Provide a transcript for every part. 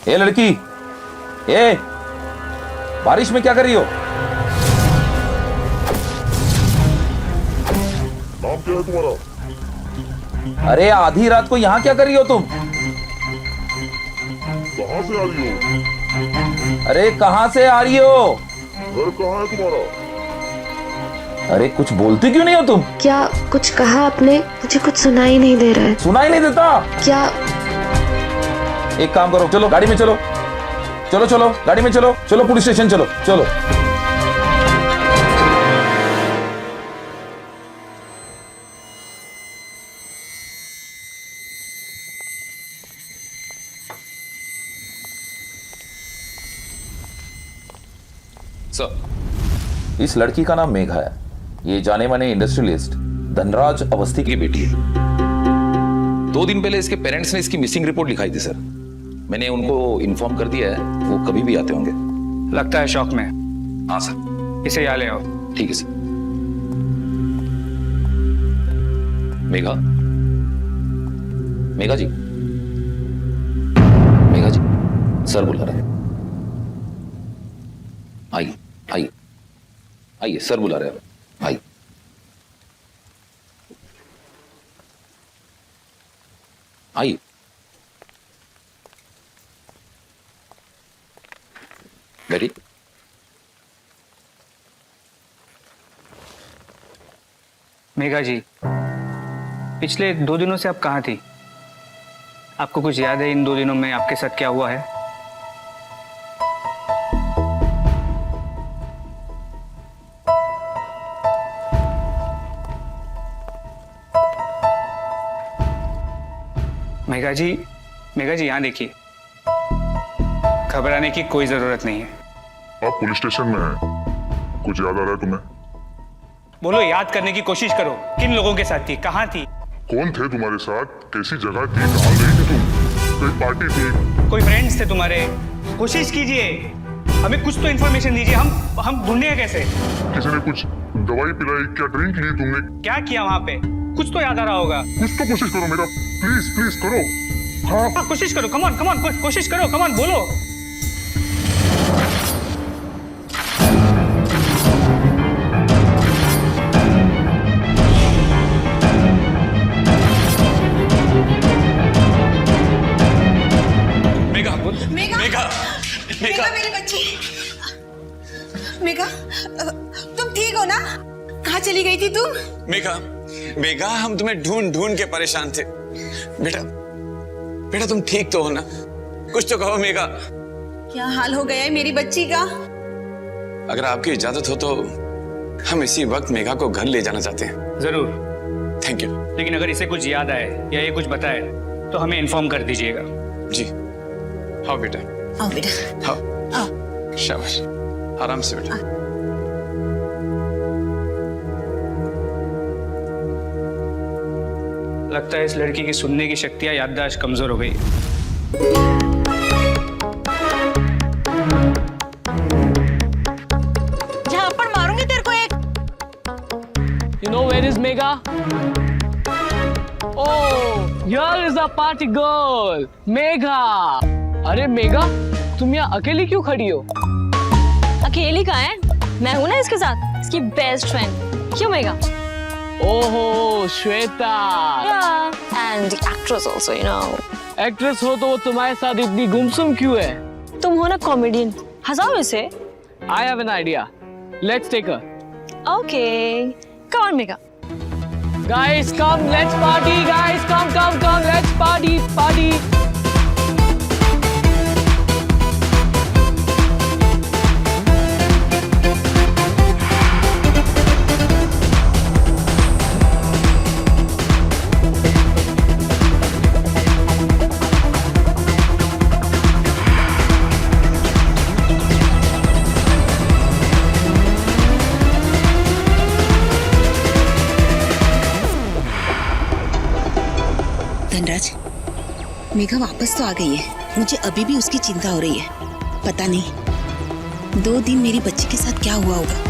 ए लड़की, ए बारिश में क्या कर रही हो? नाम क्या है तुम्हारा? अरे आधी रात को यहाँ क्या कर रही हो तुम? कहाँ से आ रही हो? अरे कहाँ से आ रही हो? घर कहाँ है तुम्हारा? अरे कुछ बोलती क्यों नहीं हो तुम? क्या कुछ कहा आपने? मुझे कुछ सुनाई नहीं दे रहा है। सुनाई नहीं देता? क्या? एक काम करो, चलो गाड़ी में चलो, चलो चलो गाड़ी में चलो, चलो पुलिस स्टेशन चलो, चलो। सर, इस लड़की का नाम मेघा है। ये जाने माने इंडस्ट्रियलिस्ट धनराज अवस्थी की बेटी है। 2 दिन पहले इसके पेरेंट्स ने इसकी मिसिंग रिपोर्ट लिखाई थी सर। मैंने उनको इन्फॉर्म कर दिया है, वो कभी भी आते होंगे। लगता है शौक में। हाँ सर। इसे यहाँ ले आओ। ठीक है सर। मेघा, मेघा जी, मेघा जी, सर बुला रहे हैं। आइए आइए आइए, सर बुला रहे हैं, आइए। आइए। बैठी। मेघा जी, पिछले 2 दिनों से आप कहाँ थी? आपको कुछ याद है इन 2 दिनों में आपके साथ क्या हुआ है? मेघा जी, मेघा जी यहाँ देखिए, घबराने की कोई जरूरत नहीं है। आप पुलिस स्टेशन में हैं। कुछ याद आ रहा है तुम्हें? बोलो, याद करने की कोशिश करो। किन लोगों के साथ थी, कहाँ थी? कौन थे तुम्हारे साथ? कैसी जगह थी? कहाँ गई थी तुम? कोई पार्टी थी? कोई फ्रेंड्स थे तुम्हारे? कोशिश कीजिए, हमें कुछ तो इन्फॉर्मेशन दीजिए। हम ढूंढे कैसे? किसी ने कुछ दवाई पिलाई? क्या ड्रिंक ली तुमने? क्या किया वहां पे? कुछ तो याद आ रहा होगा। कुछ तो कोशिश करो मेरा, प्लीज प्लीज करो। हाँ, कोशिश करो, कम ऑन, कोशिश करो, कम ऑन, बोलो। मेघा मेरी बच्ची। मेघा, तुम ठीक हो ना? कहाँ चली गई थी तुम? मेघा, हम तुम्हें ढूंढ ढूंढ के परेशान थे। बेटा, बेटा तुम ठीक तो हो ना? कुछ तो कहो मेघा। क्या हाल हो गया है मेरी बच्ची का? अगर आपकी इजाजत हो तो हम इसी वक्त मेघा को घर ले जाना चाहते हैं। जरूर। Thank you. लेकिन अगर इसे कुछ याद आए या ये कुछ बताए तो हमें इन्फॉर्म कर दीजिएगा। जी। आओ बेटा, आओ बेटा, आओ। आओ। शाबाश, आराम से बेटा। लगता है इस लड़की की सुनने की शक्तियां याददाश्त कमजोर हो गई। झापड़ मारूंगी तेरे को एक। You know where is Megha? Oh, here is the party girl, Megha. अरे मेघा, तुम यहाँ अकेली क्यों खड़ी हो? अकेली कहाँ है? मैं हूँ ना इसके साथ, इसकी बेस्ट फ्रेंड। क्यों मेघा? ओहो, Shweta. Yeah, and the actress also, you know. Actress हो तो वो तुम्हारे साथ इतनी गुमसुम क्यों है? तुम हो ना कॉमेडियन, हंसाओ इसे। I have an idea. Let's take her. Okay, come on Megha. Guys, come, let's party. Guys, come, let's party. Dhanraj, Megha वापस तो आ गई है। मुझे अभी भी उसकी चिंता हो रही है। पता नहीं 2 दिन मेरी बच्ची के साथ क्या हुआ होगा।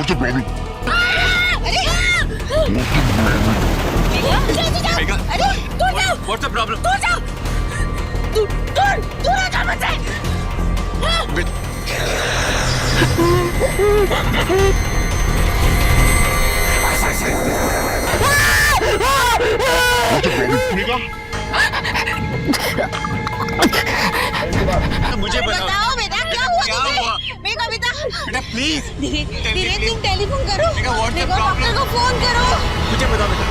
What's the problem? Megha, what's the problem? मुझे बताओ बेटा क्या हुआ क्या हुआ? मेघा बेटा बेटा प्लीज धीरे तुम टेलीफोन करो Megha, what's the doctor problem? को फोन करो। मुझे बताओ बेटा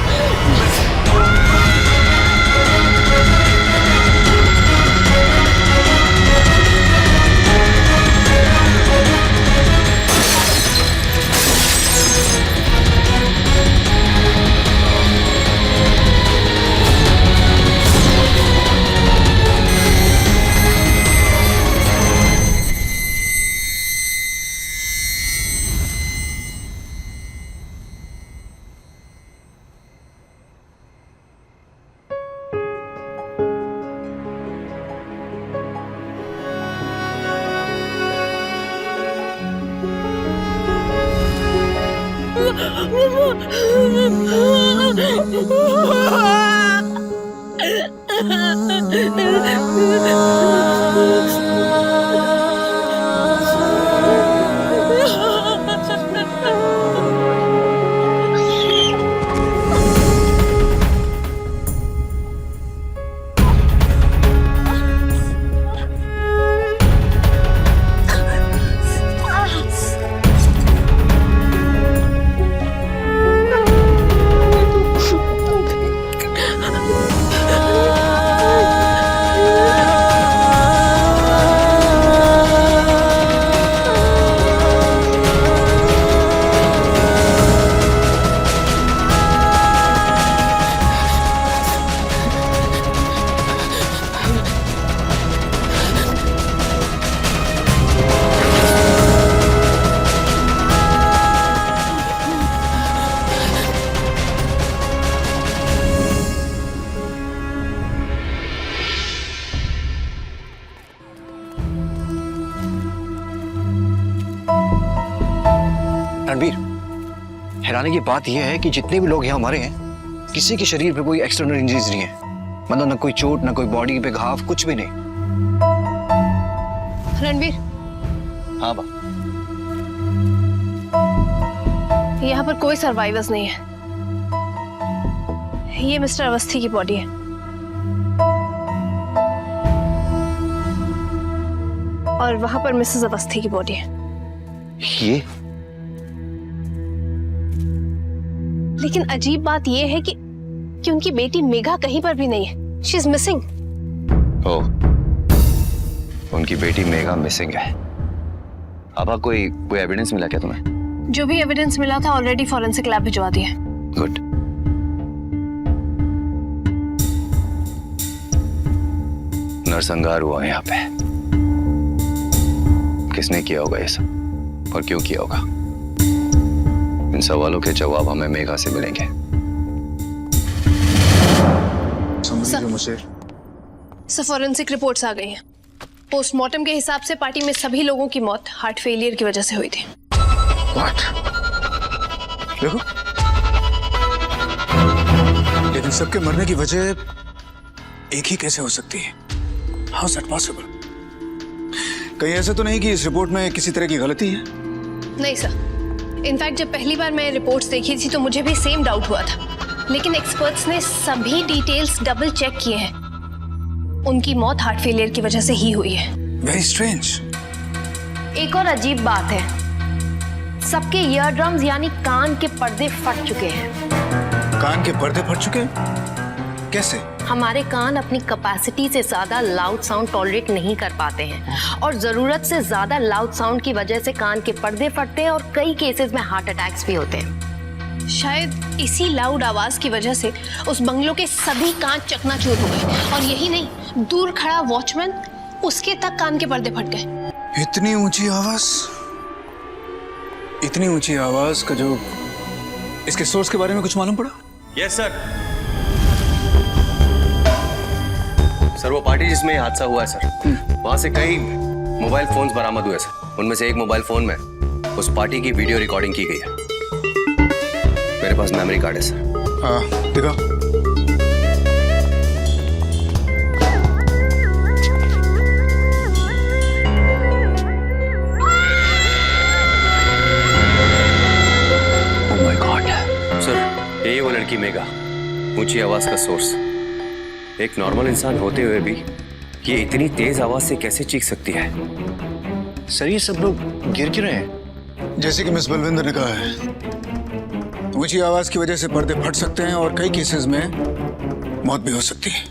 रणबीर, हैरानी की बात यह है कि जितने भी लोग यहाँ हमारे हैं, किसी के शरीर पे कोई एक्सटर्नल इंजरीज नहीं है। मतलब न कोई चोट, न कोई बॉडी पे घाव, कुछ भी नहीं। रणबीर, हाँ बा, यहाँ पर कोई सर्वाइवर्स नहीं है। ये मिस्टर अवस्थी की बॉडी है। और वहां पर मिसेस अवस्थी की बॉडी है। ये लेकिन अजीब बात यह है कि उनकी बेटी मेघा कहीं पर भी नहीं है। She is missing. ओह, उनकी बेटी मेघा मिसिंग है। अब कोई एविडेंस मिला क्या तुम्हें? जो भी एविडेंस मिला था ऑलरेडी फॉरेंसिक लैब भिजवा दिया। गुड। नरसंहार हुआ है यहाँ पे। किसने किया होगा ये सब और क्यों किया होगा? इन सवालों के जवाब हमें मेघा से मिलेंगे। सर, फॉरेंसिक रिपोर्ट्स आ गई हैं। पोस्टमार्टम के हिसाब से पार्टी में सभी लोगों की मौत हार्ट फेलियर की वजह से हुई थी। What? देखो, लेकिन सबके मरने की वजह एक ही कैसे हो सकती है? How is that possible? कहीं ऐसा तो नहीं कि इस रिपोर्ट में किसी तरह की गलती है? नहीं सर, इनफैक्ट जब पहली बार मैं रिपोर्ट्स देखी थी तो मुझे भी सेम डाउट हुआ था, लेकिन एक्सपर्ट्स ने सभी डिटेल्स डबल चेक किए हैं। उनकी मौत हार्ट फेलियर की वजह से ही हुई है। Very strange. एक और अजीब बात है, सबके ईयर ड्रम्स यानी कान के पर्दे फट चुके हैं। कान के पर्दे फट चुके हैं? कैसे? हमारे कान अपनी कैपेसिटी से ज्यादा लाउड साउंड टॉलरेट नहीं कर पाते हैं और जरूरत से ज्यादा लाउड साउंड की वजह से कान के पर्दे फटते हैं और कई केसेस में हार्ट अटैक्स भी होते हैं। शायद इसी लाउड आवाज की वजह से उस बंगलों के सभी कांच चकनाचूर हो गए। और यही नहीं, दूर खड़ा वॉचमैन, उसके तक कान के पर्दे फट गए। इतनी ऊंची आवाज का जो इसके सोर्स के बारे में कुछ मालूम पड़ा? Yes sir. सर, वो पार्टी जिसमें हादसा हुआ है सर, वहां से कई मोबाइल फोन्स बरामद हुए सर। उनमें से एक मोबाइल फोन में उस पार्टी की वीडियो रिकॉर्डिंग की गई है। मेरे पास मेमोरी कार्ड है सर। दिखाओ। ओह माय गॉड सर, यही वो लड़की मेघा, ऊंची आवाज का सोर्स। एक नॉर्मल इंसान होते हुए भी ये इतनी तेज आवाज से कैसे चीख सकती है? सर ये सब लोग गिर क्यों रहे हैं? जैसे कि मिस बलविंदर ने कहा है, ऊंची आवाज की वजह से पर्दे फट सकते हैं और कई केसेस में मौत भी हो सकती है।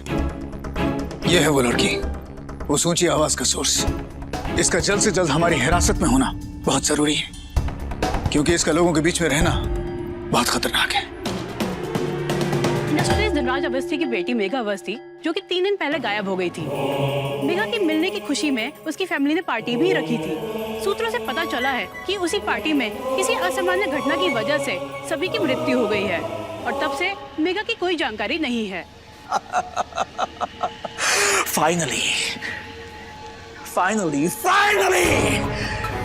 यह है वो लड़की, उस ऊंची आवाज का सोर्स। इसका जल्द से जल्द हमारी हिरासत में होना बहुत जरूरी है, क्योंकि इसका लोगों के बीच में रहना बहुत खतरनाक है। धनराज अवस्थी की बेटी मेघा अवस्थी, जो कि 3 दिन पहले गायब हो गई थी। मेघा के मिलने की खुशी में उसकी फैमिली ने पार्टी भी रखी थी। सूत्रों से पता चला है कि उसी पार्टी में किसी असामान्य घटना की वजह से सभी की मृत्यु हो गई है और तब से मेघा की कोई जानकारी नहीं है। फाइनली फाइनली फाइनली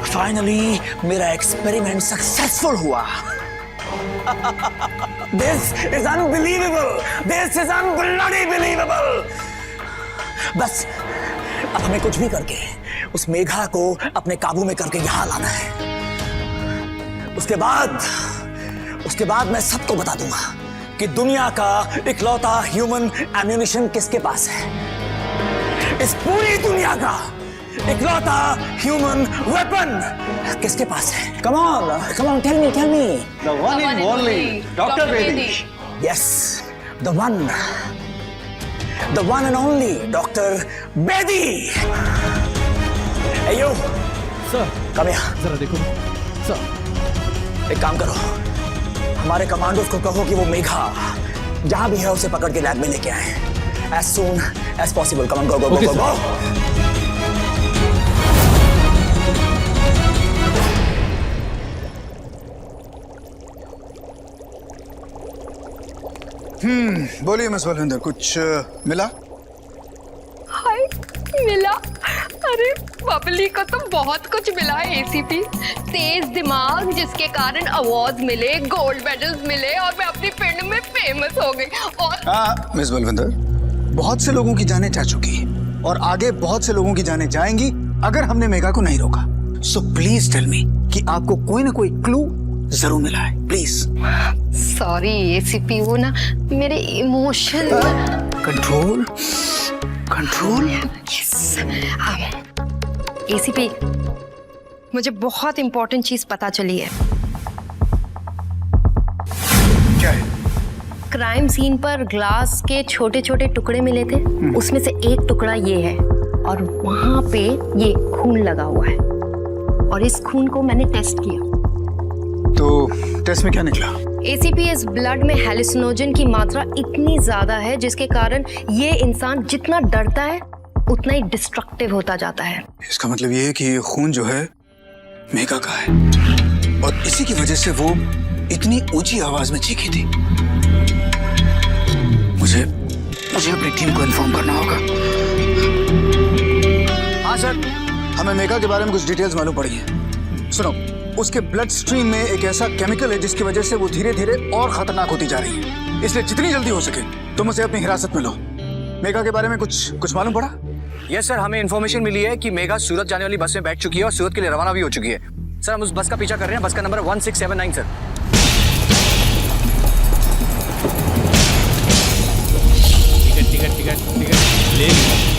फाइनली मेरा एक्सपेरिमेंट सक्सेसफुल हुआ। This is unbelievable. This is unbelievable. बस अब हमें कुछ भी करके उस मेघा को अपने काबू में करके यहाँ लाना है। उसके बाद मैं सबको बता दूंगा कि दुनिया का इकलौता ह्यूमन एम्यूनिशन किसके पास है। इस पूरी दुनिया का इकलौता ह्यूमन वेपन किसके पास है? Come on, tell me. The one and only Dr. Bedi. Yes, the one and only Dr. Bedi. Hey you. Sir. Come here. जरा देखो सर। एक काम करो, हमारे कमांडोज को कहो कि वो मेघा जहां भी है उसे पकड़ के लैब में लेके आए as soon as possible. Come on, go. बोलिए मिस बलविंदर, कुछ मिला? हाय, मिला? अरे बबली को तो बहुत कुछ मिला है एसीपी। तेज दिमाग जिसके कारण अवार्ड मिले, गोल्ड मेडल्स मिले और मैं अपनी फील्ड में फेमस हो गई। और हाँ मिस बलविंदर, बहुत से लोगों की जानें जा चुकी हैं और आगे बहुत से लोगों की जानें जाएंगी अगर हमने मेघा को नहीं रोका। सो प्लीज टेल मी कि आपको कोई ना कोई क्लू जरूर मिला है, प्लीज। सॉरी एसीपी, वो ना मेरे इमोशन कंट्रोल। यस एसीपी, मुझे बहुत इंपॉर्टेंट चीज पता चली है। क्या है? क्राइम सीन पर ग्लास के छोटे छोटे टुकड़े मिले थे, उसमें से एक टुकड़ा ये है और वहां पे ये खून लगा हुआ है और इस खून को मैंने टेस्ट किया। तो टेस्ट में क्या निकला? एसीपी, इस ब्लड में हेलुसिनोजन की मात्रा इतनी ज्यादा है जिसके कारण ये इंसान जितना डरता है उतना ही डिस्ट्रक्टिव होता जाता है। इसका मतलब ये है कि ये खून जो है मेघा का है और इसी की वजह से वो इतनी ऊंची आवाज में चीखी थी। मुझे अपनी टीम को इन्फॉर्म करना होगा। हाँ सर, हमें मेघा के बारे में कुछ डिटेल्स मालूम पड़ी है। सुनो, उसके ब्लड स्ट्रीम में एक ऐसा केमिकल है जिसकी वजह से वो धीरे धीरे और खतरनाक होती जा रही है। इसलिए जितनी जल्दी हो सके तुम उसे अपनी हिरासत में लो। मेघा के बारे में कुछ मालूम पड़ा? यस सर, हमें इन्फॉर्मेशन मिली है कि मेघा सूरत जाने वाली बस में बैठ चुकी है और सूरत के लिए रवाना भी हो चुकी है। सर हम उस बस का पीछा कर रहे हैं। बस का नंबर 1679 सर। टिकट ले लिया।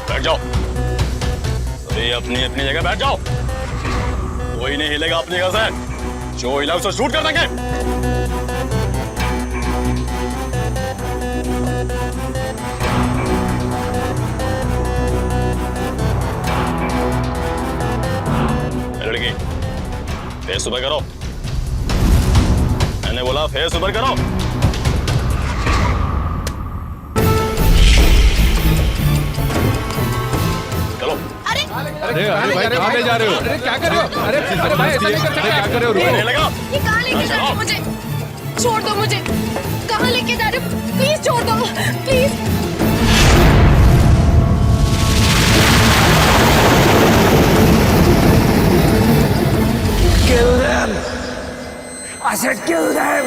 बैठ जाओ, अरे अपनी जगह बैठ जाओ। कोई नहीं हिलेगा अपनी जगह से, जो हिला उसे शूट कर देंगे। लड़की, फेस ऊपर करो। मैंने बोला फेस ऊपर करो। अरे अरे भाई कहाँ ले जा रहे हो? अरे क्या कर रहे हो? अरे भाई ऐसा नहीं कर सकते, क्या कर रहे हो? रुको। ये कहाँ लेके जा रहे हो मुझे? छोड़ दो मुझे। कहाँ लेके जा रहे हो? प्लीज छोड़ दो, please. Kill them! I said kill them!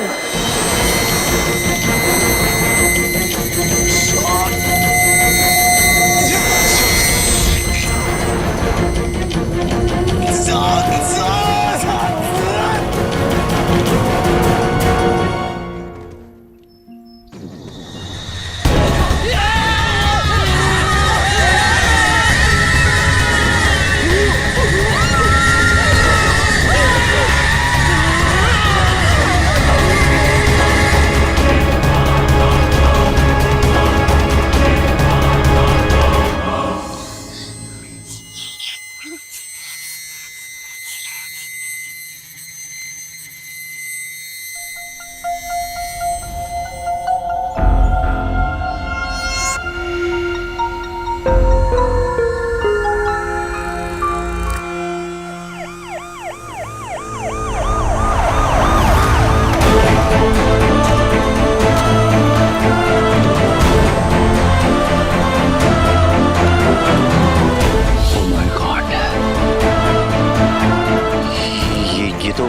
ये तो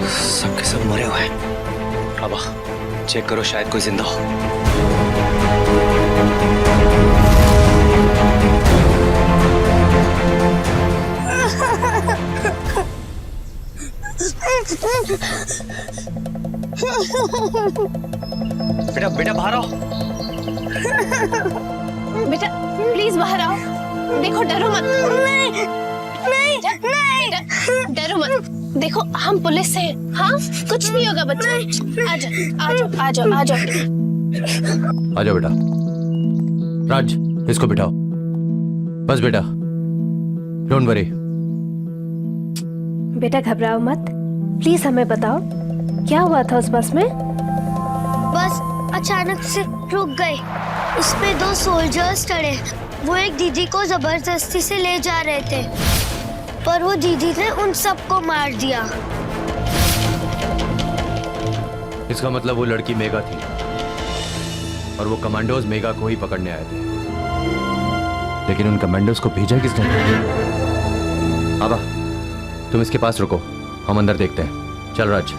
सबके सब मरे हुए हैं। अब चेक करो, शायद कोई जिंदा हो। बेटा बेटा बाहर आओ। बेटा प्लीज बाहर आओ। देखो डरो मत। नहीं नहीं नहीं डरो मत। देखो हम पुलिस से हैं। हाँ कुछ नहीं होगा बच्चा। आ जाओ आ जाओ आ जाओ आ जाओ। आ जाओ बेटा। राज इसको बिठाओ। बस बेटा, डोंट वरी। बेटा घबराओ मत, प्लीज हमें बताओ क्या हुआ था उस बस में। बस अचानक से रुक गई। उसपे 2 सोल्जर्स चढ़े। वो एक दीदी को जबरदस्ती से ले जा रहे थे, पर वो दीदी ने उन सबको मार दिया। इसका मतलब वो लड़की मेघा थी और वो कमांडोज मेघा को ही पकड़ने आए थे। लेकिन उन कमांडोज को भेजा किसने? आबा तुम इसके पास रुको, हम अंदर देखते हैं। चल राज।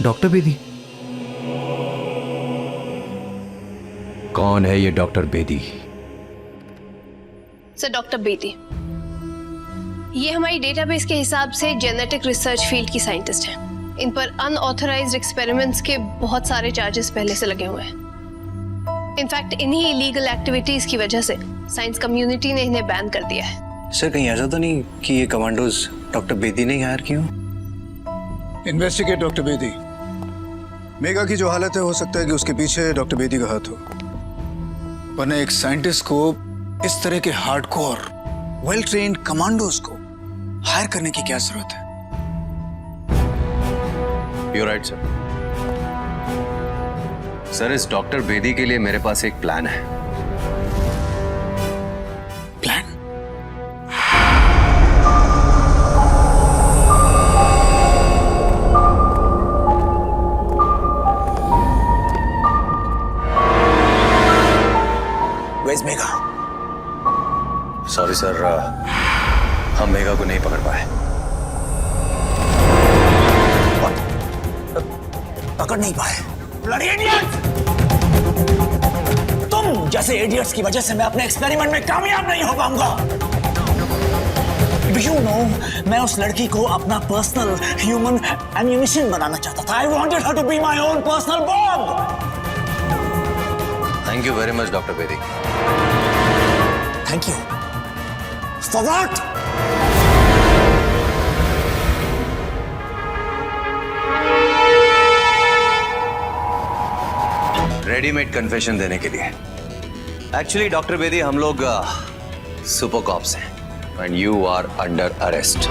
डॉक्टर बेदी? कौन है ये doctor Bedi? Sir doctor Bedi ये हमारी डेटाबेस के हिसाब से जेनेटिक रिसर्च फील्ड की साइंटिस्ट हैं। इन पर अनऑथराइज्ड एक्सपेरिमेंट्स के बहुत सारे चार्जेस पहले से लगे हुए हैं। इनफैक्ट इन्हीं इलीगल एक्टिविटीज की वजह से साइंस कम्युनिटी ने इन्हें बैन कर दिया है। सर कहीं ऐसा तो नहीं कि ये कमांडोज डॉक्टर बेदी ने हायर की हो? Investigate doctor Bedi. मेघा की जो हालत है, हो सकता है कि उसके पीछे डॉक्टर बेदी का हाथ हो। वरना एक साइंटिस्ट को इस तरह के हार्डकोर वेल ट्रेन्ड कमांडोज को हायर करने की क्या जरूरत है? You're right, sir. सर इस डॉक्टर बेदी के लिए मेरे पास एक प्लान है। Plan? Where's Megha? Sorry sir, हम मेघा को नहीं पकड़ पाए। पकड़ नहीं पाए? Bloody idiots! तुम जैसे इडियट्स की वजह से मैं अपने एक्सपेरिमेंट में कामयाब नहीं हो पाऊंगा। Do you know, मैं उस लड़की को अपना पर्सनल ह्यूमन एम्यूनिशन बनाना चाहता था। I wanted her to be my own personal bomb. Thank you very much doctor Bedi. Thank you. For what? Readymade confession देने के लिए। एक्चुअली डॉक्टर बेदी हम लोग सुपर कॉप्स हैं and you are under arrest.